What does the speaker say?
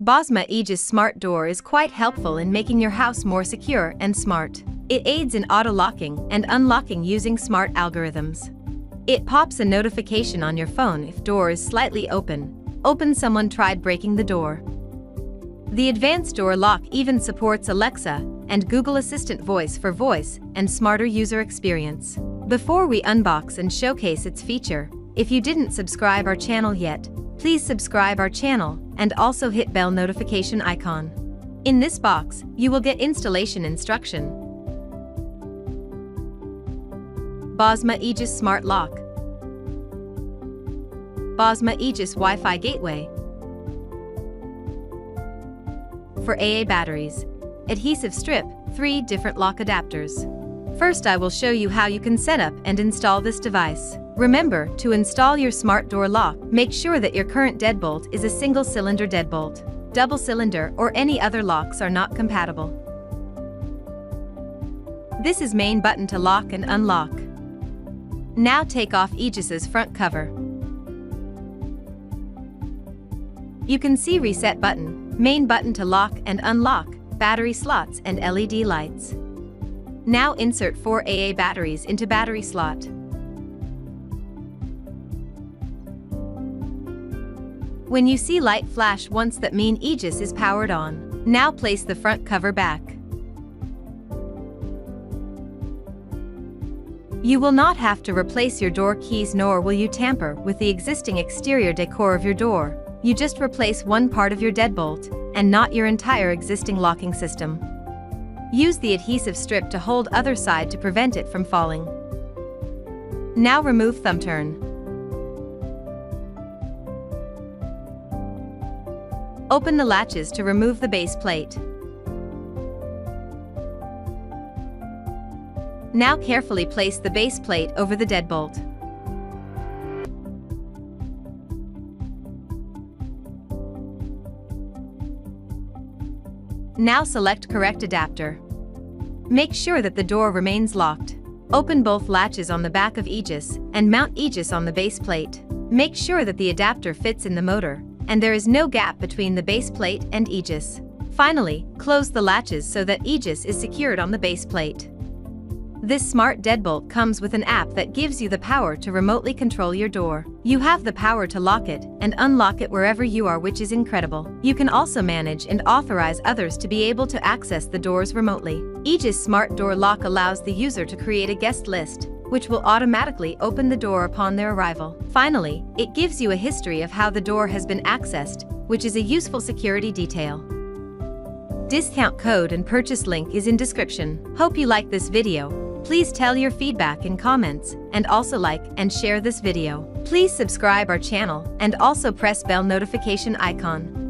Bosma Aegis smart door is quite helpful in making your house more secure and smart. It aids in auto-locking and unlocking using smart algorithms. It pops a notification on your phone if door is slightly open, someone tried breaking the door. The advanced door lock even supports Alexa and Google Assistant voice for voice and smarter user experience. Before we unbox and showcase its feature, if you didn't subscribe our channel yet, please subscribe our channel and also hit bell notification icon. In this box, you will get installation instruction. Bosma Aegis Smart Lock. Bosma Aegis Wi-Fi Gateway. For AA batteries. Adhesive strip, 3 different lock adapters. First I will show you how you can set up and install this device. Remember, to install your smart door lock, make sure that your current deadbolt is a single-cylinder deadbolt. Double cylinder or any other locks are not compatible. This is main button to lock and unlock. Now take off Aegis's front cover. You can see reset button, main button to lock and unlock, battery slots and LED lights. Now insert 4 AA batteries into battery slot. When you see light flash once, that means Aegis is powered on. Now place the front cover back. You will not have to replace your door keys, nor will you tamper with the existing exterior decor of your door. You just replace one part of your deadbolt, and not your entire existing locking system. Use the adhesive strip to hold other side to prevent it from falling. Now remove thumb turn. Open the latches to remove the base plate. Now carefully place the base plate over the deadbolt. Now select correct adapter. Make sure that the door remains locked. Open both latches on the back of Aegis and mount Aegis on the base plate. Make sure that the adapter fits in the motor and there is no gap between the base plate and Aegis. Finally, close the latches so that Aegis is secured on the base plate. This smart deadbolt comes with an app that gives you the power to remotely control your door. You have the power to lock it and unlock it wherever you are, which is incredible. You can also manage and authorize others to be able to access the doors remotely. Aegis Smart Door Lock allows the user to create a guest list, which will automatically open the door upon their arrival. Finally, it gives you a history of how the door has been accessed, which is a useful security detail. Discount code and purchase link is in description. Hope you like this video. Please tell your feedback in comments, and also like and share this video. Please subscribe our channel and also press bell notification icon.